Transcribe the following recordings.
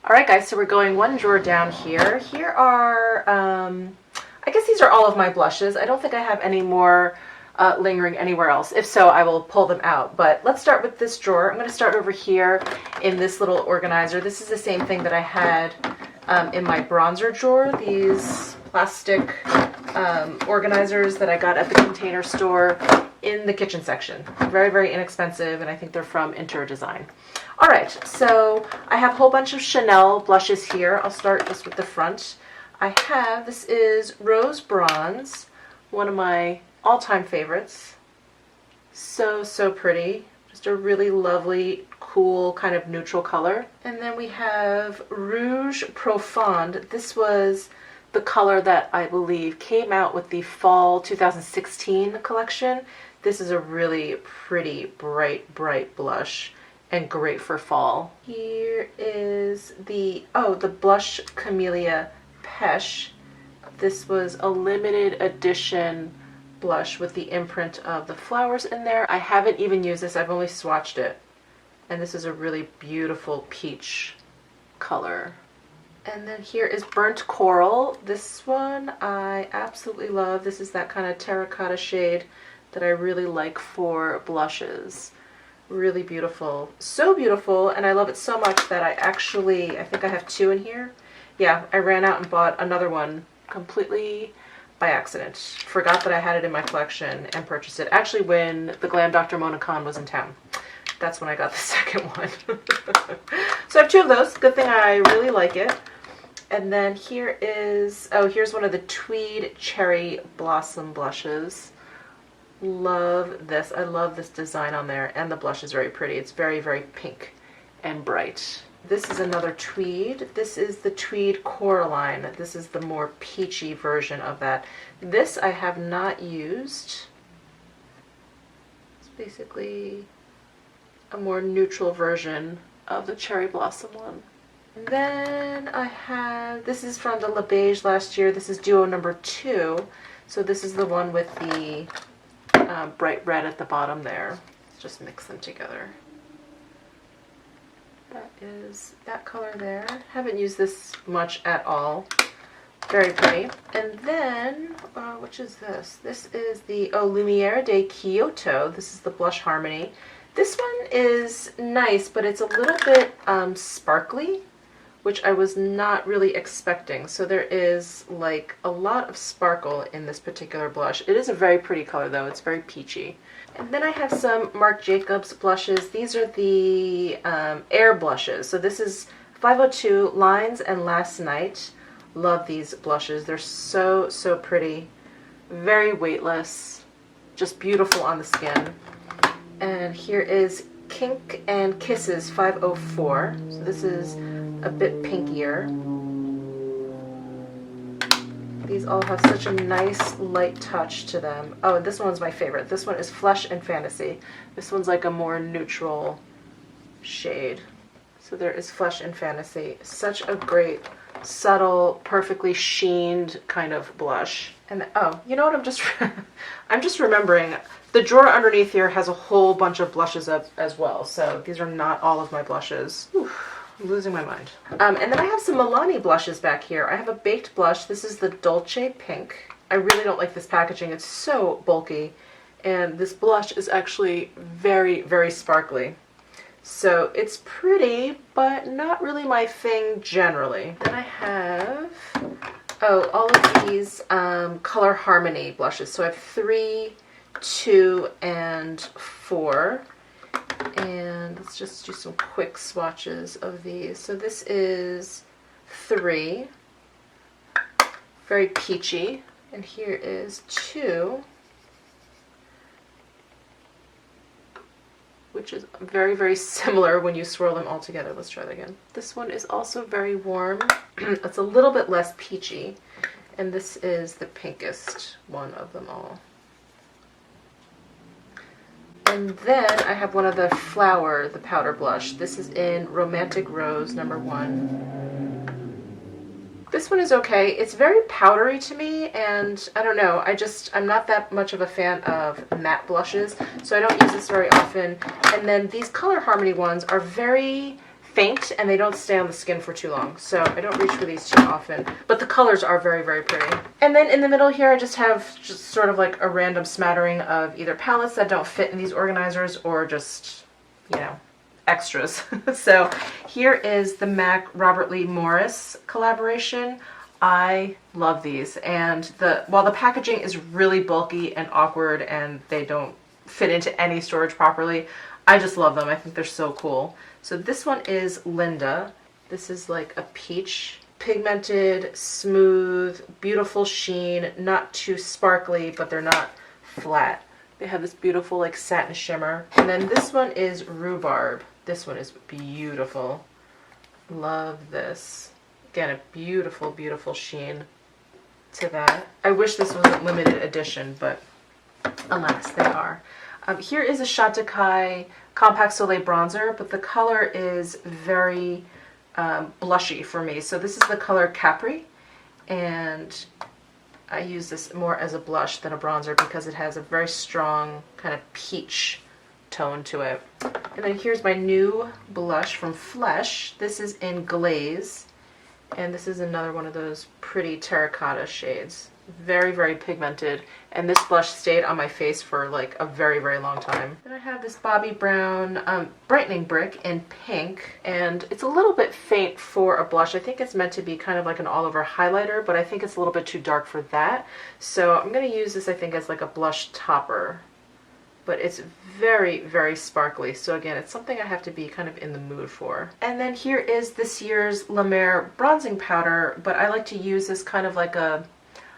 Alright guys, so we're going one drawer down here. Here are, I guess these are all of my blushes. I don't think I have any more lingering anywhere else. If so, I will pull them out. But let's start with this drawer. I'm going to start over here in this little organizer. This is the same thing that I had in my bronzer drawer. These plastic organizers that I got at the Container Store in the kitchen section. Very, very inexpensive, and I think they're from Inter Design. All right, so I have a whole bunch of Chanel blushes here. I'll start just with the front. This is Rose Bronze, one of my all-time favorites. So, so pretty. Just a really lovely, cool, kind of neutral color. And then we have Rouge Profonde. This was the color that I believe came out with the fall 2016 collection. This is a really pretty, bright blush and great for fall. Here is the blush Camellia Peche. This was a limited edition blush with the imprint of the flowers in there. I haven't even used this, I've only swatched it. And this is a really beautiful peach color. And then here is Burnt Coral. This one I absolutely love. This is that kind of terracotta shade that I really like for blushes. Really beautiful. So beautiful, and I love it so much that I think I have two in here. Yeah, I ran out and bought another one completely by accident. Forgot that I had it in my collection and purchased it. Actually, when the Glam Dr. Mona Khan was in town. That's when I got the second one. So I have two of those. Good thing I really like it. And then here is, here's one of the Tweed Cherry Blossom blushes. Love this. I love this design on there, and the blush is very pretty. It's very, very pink and bright. This is another Tweed. This is the Tweed Coraline. This is the more peachy version of that. This I have not used. It's basically a more neutral version of the Cherry Blossom one. And then I have, this is from the Le Beige last year. This is Duo number 2. So this is the one with the bright red at the bottom there. Let's just mix them together. That is that color there. Haven't used this much at all. Very pretty. And then, which is this? This is the Lumiere de Kyoto. This is the Blush Harmony. This one is nice, but it's a little bit sparkly, which I was not really expecting. So there is like a lot of sparkle in this particular blush. It is a very pretty color though, it's very peachy. And then I have some Marc Jacobs blushes. These are the Air blushes. So this is 502 Lines and Last Night. Love these blushes. They're so, so pretty. Very weightless. Just beautiful on the skin. And here is Kink and Kisses 504. So this is a bit pinkier. These all have such a nice light touch to them. Oh, and this one's my favorite. This one is Flesh and Fantasy. This one's like a more neutral shade. So there is Flesh and Fantasy. Such a great, subtle, perfectly sheened kind of blush. And oh, you know what, I'm just remembering, the drawer underneath here has a whole bunch of blushes up as well. So these are not all of my blushes. Oof. I'm losing my mind. And then I have some Milani blushes back here. I have a baked blush. This is the Dolce Pink. I really don't like this packaging. It's so bulky. And this blush is actually very, very sparkly. So it's pretty, but not really my thing generally. Then I have, all of these Color Harmony blushes. So I have 3, 2, and 4. And let's just do some quick swatches of these. So this is 3, very peachy, and here is 2, which is very, very similar when you swirl them all together. Let's try that again. This one is also very warm. It's a little bit less peachy, and this is the pinkest one of them all. And then I have one of the Flower, the powder blush. This is in Romantic Rose number 1. This one is okay. It's very powdery to me, and I don't know, I'm not that much of a fan of matte blushes, so I don't use this very often. And then these Color Harmony ones are very faint and they don't stay on the skin for too long. So I don't reach for these too often, but the colors are very, very pretty. And then in the middle here, I just have sort of like a random smattering of either palettes that don't fit in these organizers or just, you know, extras. So here is the MAC Robert Lee Morris collaboration. I love these, and while the packaging is really bulky and awkward and they don't fit into any storage properly, I just love them. I think they're so cool. So this one is Linda. This is like a peach, pigmented, smooth, beautiful sheen, not too sparkly, but they're not flat. They have this beautiful like satin shimmer. And then this one is Rhubarb. This one is beautiful. Love this. Again, a beautiful, beautiful sheen to that. I wish this wasn't limited edition, but alas, they are. Here is a Chantecaille Compact Soleil bronzer, but the color is very blushy for me. So this is the color Capri, and I use this more as a blush than a bronzer because it has a very strong kind of peach tone to it. And then here's my new blush from Flesh. This is in Glaze, and this is another one of those pretty terracotta shades. Very, very pigmented, and this blush stayed on my face for like a very, very long time. Then I have this Bobbi Brown Brightening Brick in pink, and it's a little bit faint for a blush. I think it's meant to be kind of like an all-over highlighter, but I think it's a little bit too dark for that. So I'm going to use this, I think, as like a blush topper. But it's very, very sparkly. So again, it's something I have to be kind of in the mood for. And then here is this year's Lemare bronzing powder, but I like to use this kind of like a,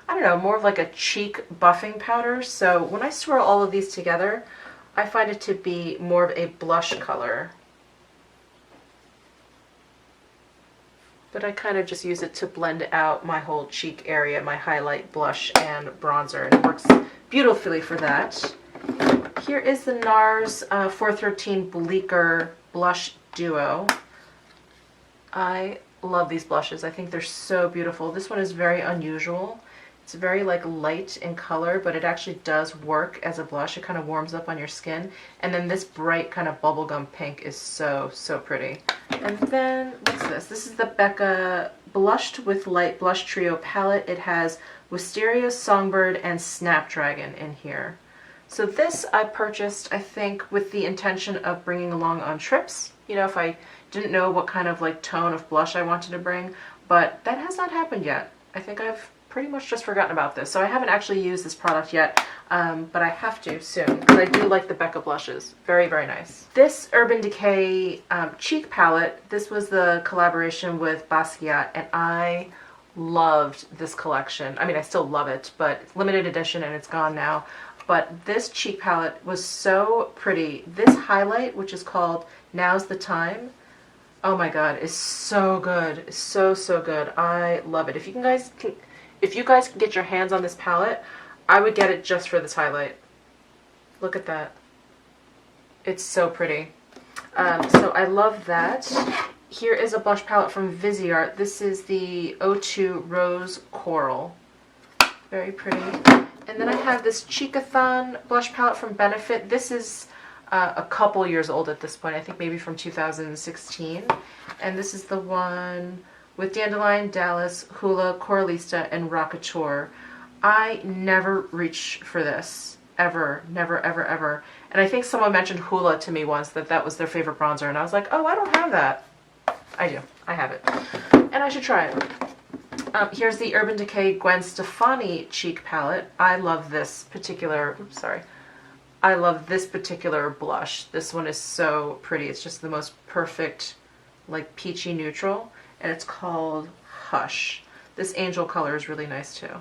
I don't know, more of like a cheek buffing powder. So when I swirl all of these together, I find it to be more of a blush color. But I kind of just use it to blend out my whole cheek area, my highlight, blush, and bronzer, and it works beautifully for that. Here is the Nars 413 Bleaker Blush Duo. I love these blushes. I think they're so beautiful. This one is very unusual. It's very like light in color, but it actually does work as a blush. It kind of warms up on your skin. And then this bright kind of bubblegum pink is so, so pretty. And then, what's this? This is the Becca Blushed with Light Blush Trio palette. It has Wisteria, Songbird, and Snapdragon in here. So this I purchased, I think, with the intention of bringing along on trips. You know, if I didn't know what kind of like tone of blush I wanted to bring, but that has not happened yet. I think I've pretty much just forgotten about this. So I haven't actually used this product yet, but I have to soon because I do like the Becca blushes. Very, very nice. This Urban Decay cheek palette, this was the collaboration with Basquiat, and I loved this collection. I mean, I still love it, but it's limited edition and it's gone now. But this cheek palette was so pretty. This highlight, which is called Now's the Time, oh my god, is so good. It's so, so good. I love it. If you guys can get your hands on this palette, I would get it just for this highlight. Look at that. It's so pretty. So I love that. Here is a blush palette from Viseart. This is the O2 Rose Coral. Very pretty. And then I have this Cheekathon blush palette from Benefit. This is a couple years old at this point. I think maybe from 2016. And this is the one with Dandelion, Dallas, Hula, Coralista, and Rockateur. I never reach for this. Ever. Never, ever, ever. And I think someone mentioned Hula to me once, that was their favorite bronzer. And I was like, oh, I don't have that. I do. I have it. And I should try it. Here's the Urban Decay Gwen Stefani cheek palette. I love this particular, oops, sorry. I love this particular blush. This one is so pretty. It's just the most perfect, like peachy neutral, and it's called Hush. This angel color is really nice too.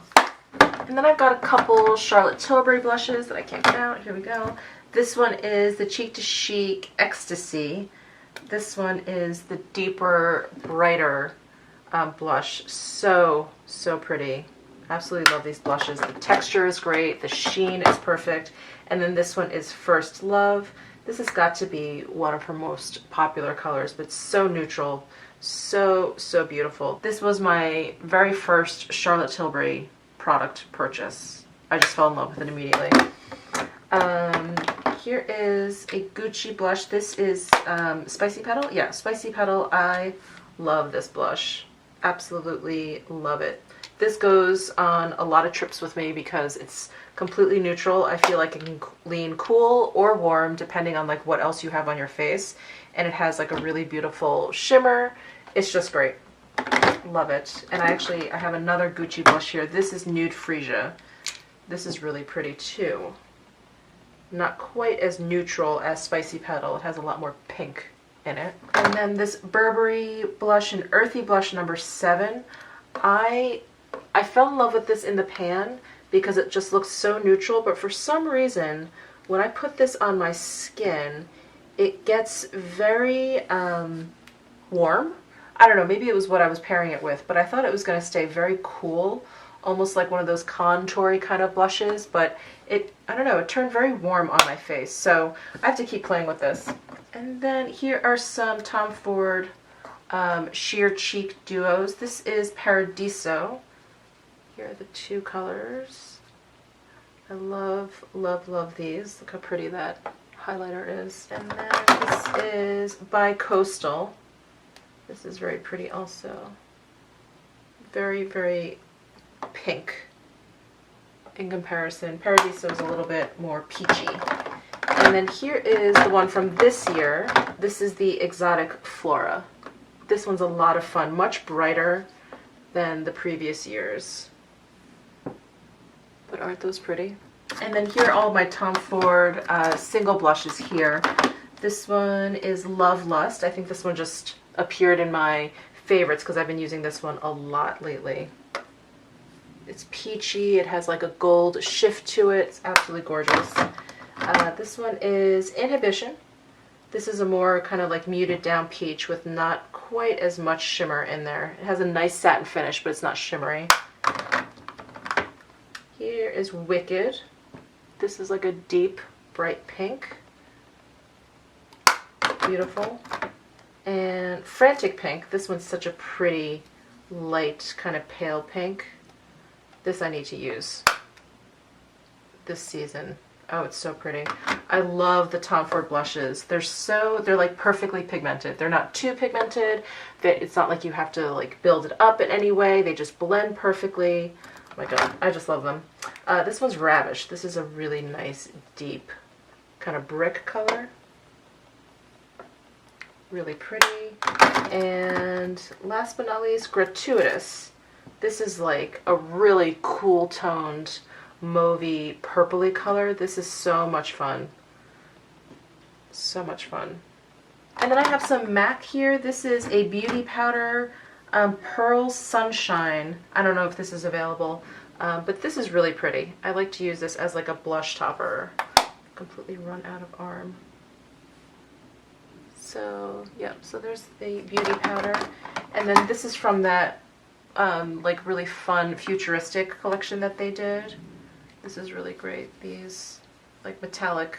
And then I've got a couple Charlotte Tilbury blushes that I can't get out. Here we go. This one is the Cheek to Chic Ecstasy. This one is the deeper, brighter blush. So, so pretty. Absolutely love these blushes. The texture is great. The sheen is perfect. And then this one is First Love. This has got to be one of her most popular colors, but so neutral. So, so beautiful. This was my very first Charlotte Tilbury product purchase. I just fell in love with it immediately. here is a Gucci blush. This is Spicy Petal. Yeah, Spicy Petal. I love this blush. Absolutely love it. This goes on a lot of trips with me because it's completely neutral. I feel like it can lean cool or warm depending on like what else you have on your face. And it has like a really beautiful shimmer. It's just great. Love it. And I have another Gucci blush here. This is Nude Freesia. This is really pretty too. Not quite as neutral as Spicy Petal. It has a lot more pink in it. And then this Burberry blush, an earthy blush number 7. I fell in love with this in the pan because it just looks so neutral, but for some reason when I put this on my skin it gets very warm. I don't know, maybe it was what I was pairing it with, but I thought it was going to stay very cool, almost like one of those contoury kind of blushes, but I don't know, it turned very warm on my face, so I have to keep playing with this. And then here are some Tom Ford Sheer Cheek Duos. This is Paradiso. Here are the 2 colors. I love, love, love these. Look how pretty that highlighter is. And then this is by Coastal. This is very pretty also. Very, very pink in comparison. Paradiso is a little bit more peachy. And then here is the one from this year. This is the Exotic Flora. This one's a lot of fun, much brighter than the previous years. But aren't those pretty? And then here are all my Tom Ford single blushes here. This one is Love Lust. I think this one just appeared in my favorites because I've been using this one a lot lately. It's peachy. It has like a gold shift to it. It's absolutely gorgeous. This one is Inhibition. This is a more kind of like muted down peach with not quite as much shimmer in there. It has a nice satin finish, but it's not shimmery. Here is Wicked. This is like a deep, bright pink. Beautiful. And Frantic Pink. This one's such a pretty, light, kind of pale pink. This I need to use this season. Oh, it's so pretty. I love the Tom Ford blushes. They're like perfectly pigmented. They're not too pigmented. It's not like you have to like build it up in any way. They just blend perfectly. Oh my god, I just love them. This one's Ravish. This is a really nice, deep, kind of brick color. Really pretty. And last but not least, Gratuitous. This is like a really cool toned, mauvey, purpley color. This is so much fun. So much fun. And then I have some MAC here. This is a beauty powder, Pearl Sunshine. I don't know if this is available, but this is really pretty. I like to use this as like a blush topper. Completely run out of arm. So, yep, so there's the beauty powder. And then this is from that like really fun futuristic collection that they did. This is really great. These like metallic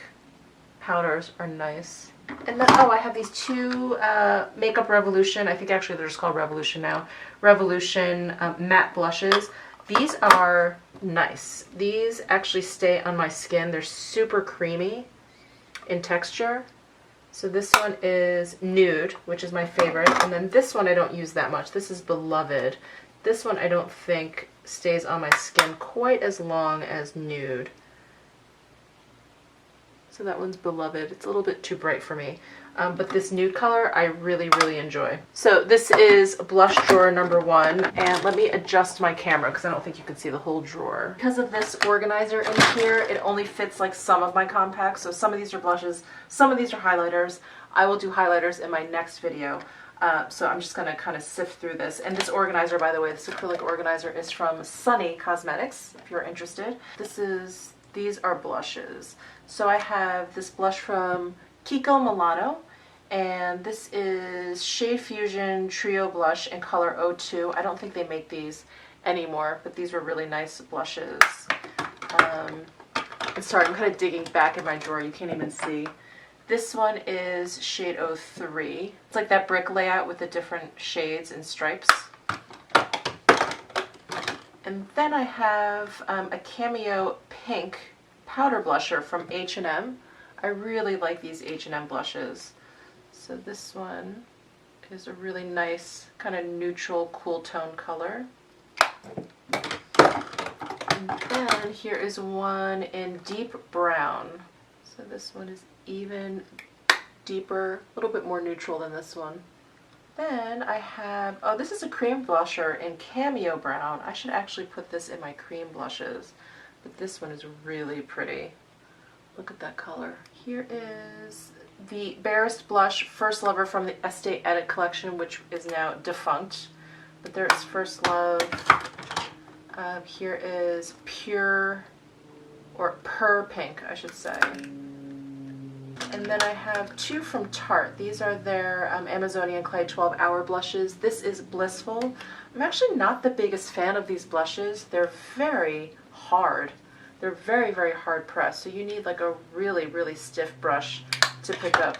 powders are nice. And then, oh, I have these 2 Makeup Revolution, I think actually they're just called Revolution now, Revolution matte blushes. These are nice. These actually stay on my skin. They're super creamy in texture. So this one is Nude, which is my favorite. And then this one I don't use that much. This is Beloved. This one I don't think stays on my skin quite as long as Nude. So that one's Beloved. It's a little bit too bright for me. But this nude color I really, really enjoy. So this is blush drawer number 1. And let me adjust my camera because I don't think you can see the whole drawer. Because of this organizer in here, it only fits like some of my compacts. So some of these are blushes, some of these are highlighters. I will do highlighters in my next video. So I'm just going to kind of sift through this. And this organizer, by the way, this acrylic organizer is from Sunny Cosmetics, if you're interested. These are blushes. So I have this blush from Kiko Milano, and this is Shade Fusion Trio Blush in color 02. I don't think they make these anymore, but these were really nice blushes. Sorry, I'm kind of digging back in my drawer. You can't even see. This one is shade 03. It's like that brick layout with the different shades and stripes. And then I have a Cameo Pink powder blusher from H&M. I really like these H&M blushes. So this one is a really nice kind of neutral, cool tone color. And then here is one in deep brown. So this one is even deeper, a little bit more neutral than this one. Then I have, oh, this is a cream blusher in cameo brown. I should actually put this in my cream blushes, but this one is really pretty. Look at that color. Here is the Barest Blush First Lover from the Estee Edit collection, which is now defunct, but there is First Love. Here is Pure, or Pur Pink, I should say. And then I have two from Tarte. These are their Amazonian Clay 12-Hour blushes. This is Blissful. I'm actually not the biggest fan of these blushes. They're very hard. They're very, very hard pressed. So you need like a really, really stiff brush to pick up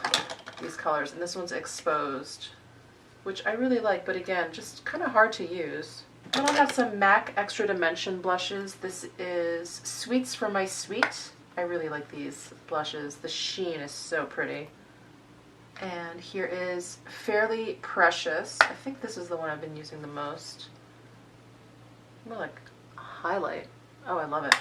these colors. And this one's exposed, which I really like, but again, just kind of hard to use. Then I have some MAC Extra Dimension blushes. This is Sweets for My Sweet. I really like these blushes. The sheen is so pretty. And here is Fairly Precious. I think this is the one I've been using the most. More like a highlight. Oh, I love it.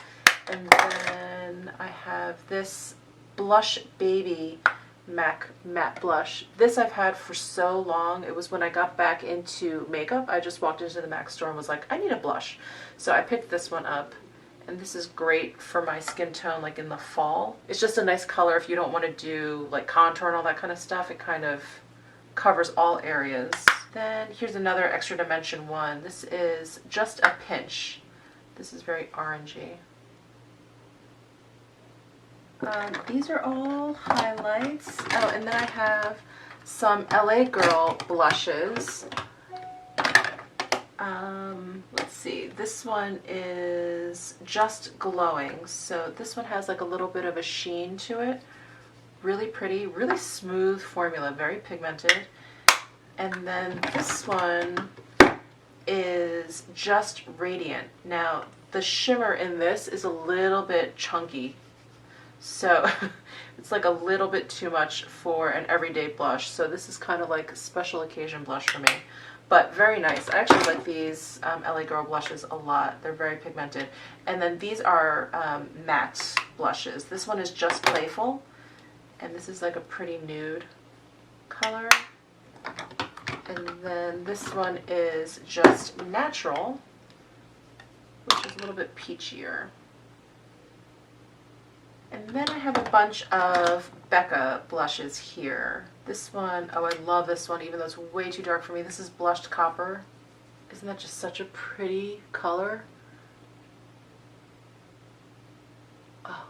And then I have this Blush Baby MAC matte blush. This I've had for so long. It was when I got back into makeup. I just walked into the MAC store and was like, I need a blush. So I picked this one up. And this is great for my skin tone, like in the fall. It's just a nice color if you don't want to do like contour and all that kind of stuff. It kind of covers all areas. Then here's another Extra Dimension one. This is Just a Pinch. This is very orangey. These are all highlights. Oh, and then I have some LA Girl blushes. Let's see, this one is Just Glowing. So this one has like a little bit of a sheen to it. Really pretty, really smooth formula, very pigmented. And then this one is Just Radiant. Now, the shimmer in this is a little bit chunky. So it's like a little bit too much for an everyday blush. So this is kind of like a special occasion blush for me. But very nice. I actually like these LA Girl blushes a lot. They're very pigmented. And then these are matte blushes. This one is Just Playful. And this is like a pretty nude color. And then this one is Just Natural, which is a little bit peachier. And then I have a bunch of Becca blushes here. This one, oh, I love this one, even though it's way too dark for me. This is Blushed Copper. Isn't that just such a pretty color? Oh,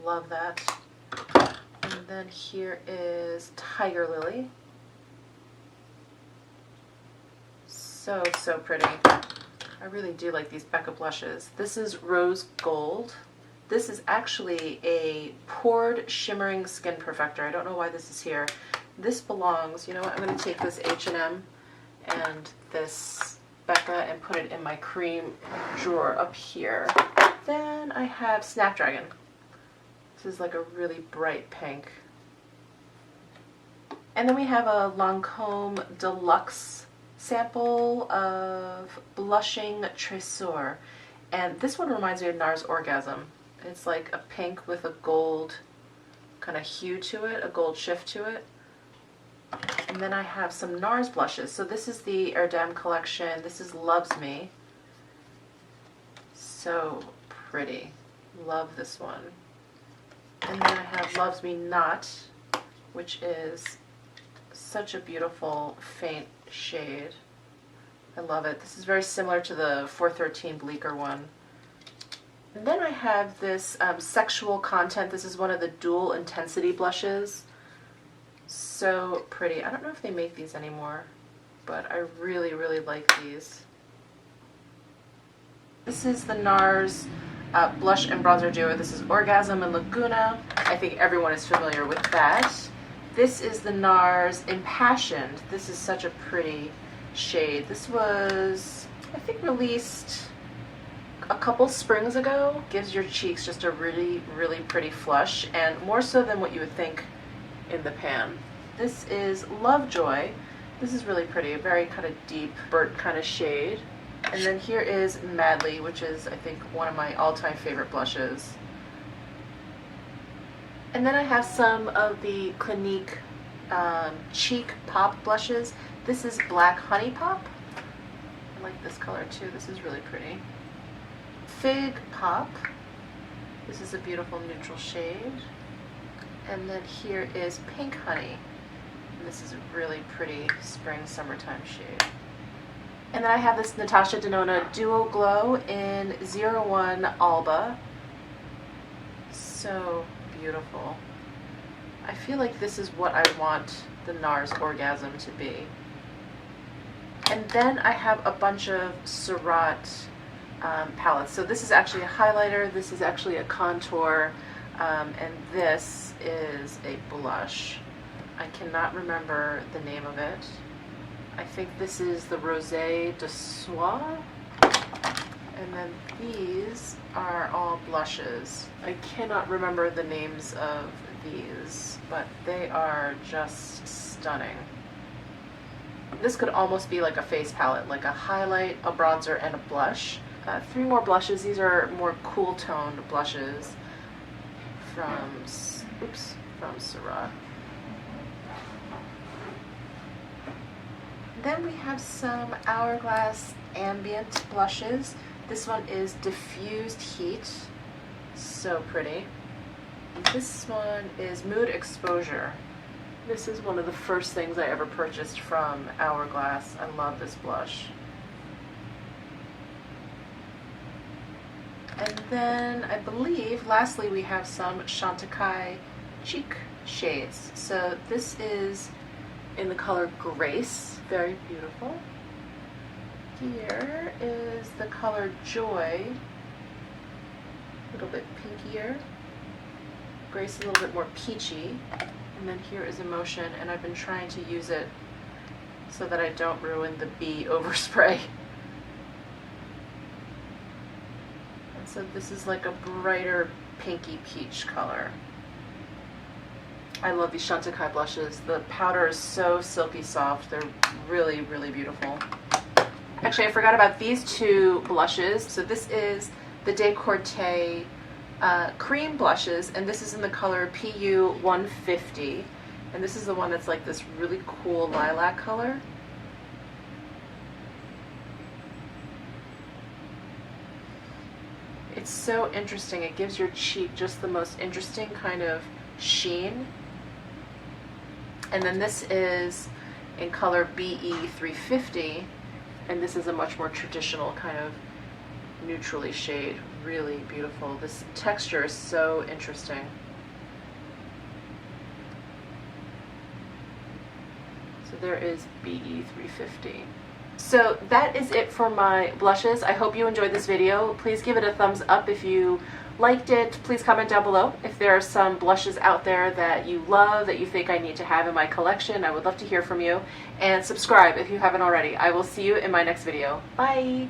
love that. And then here is Tiger Lily. So, so pretty. I really do like these Becca blushes. This is Rose Gold. This is actually a poured shimmering skin perfector. I don't know why this is here. This belongs, you know what, I'm going to take this H&M and this Becca and put it in my cream drawer up here. Then I have Snapdragon. This is like a really bright pink. And then we have a Lancome Deluxe sample of Blushing Tresor. And this one reminds me of Nars Orgasm. It's like a pink with a gold kind of hue to it, a gold shift to it. And then I have some Nars blushes. So this is the Erdem collection. This is Loves Me. So pretty. Love this one. And then I have Loves Me Not, which is such a beautiful faint shade. I love it. This is very similar to the 413 Bleaker one. And then I have this Sexual Content. This is one of the dual intensity blushes. So pretty. I don't know if they make these anymore, but I really, really like these. This is the Nars Blush and Bronzer Duo. This is Orgasm and Laguna. I think everyone is familiar with that. This is the Nars Impassioned. This is such a pretty shade. This was, I think, released a a couple springs ago. Gives your cheeks just a really, really pretty flush, and more so than what you would think in the pan. This is Lovejoy. This is really pretty, a very kind of deep burnt kind of shade. And then here is Madly, which is, I think, one of my all-time favorite blushes. And then I have some of the Clinique Cheek Pop blushes. This is Black Honey Pop. I like this color too. This is really pretty. Fig Pop. This is a beautiful neutral shade. And then here is Pink Honey. And this is a really pretty spring summertime shade. And then I have this Natasha Denona Duo Glow in 01 Alba. So beautiful. I feel like this is what I want the Nars Orgasm to be. And then I have a bunch of Surratt palettes. So this is actually a highlighter, this is actually a contour, and this is a blush. I cannot remember the name of it. I think this is the Rosé de Soie. And then these are all blushes. I cannot remember the names of these, but they are just stunning. This could almost be like a face palette, like a highlight, a bronzer, and a blush. 3 more blushes. These are more cool toned blushes from Surratt. Then we have some Hourglass Ambient blushes. This one is Diffused Heat. So pretty. This one is Mood Exposure. This is one of the first things I ever purchased from Hourglass. I love this blush. And then I believe lastly we have some Chantecaille cheek shades. So this is in the color Grace, very beautiful. Here is the color Joy, a little bit pinkier. Grace a little bit more peachy. And then here is Emotion, and I've been trying to use it so that I don't ruin the bee overspray. And so this is like a brighter pinky peach color. I love these Chantecaille blushes. The powder is so silky soft. They're really, really beautiful. Actually, I forgot about these 2 blushes. So this is the Décolleté cream blushes, and this is in the color PU 150. And this is the one that's like this really cool lilac color. It's so interesting. It gives your cheek just the most interesting kind of sheen. And then this is in color BE 350, and this is a much more traditional kind of neutrally shade. Really beautiful. This texture is so interesting. So there is BE 350. So that is it for my blushes. I hope you enjoyed this video. Please give it a thumbs up if you liked it. Please comment down below if there are some blushes out there that you love, that you think I need to have in my collection. I would love to hear from you. And subscribe if you haven't already. I will see you in my next video. Bye!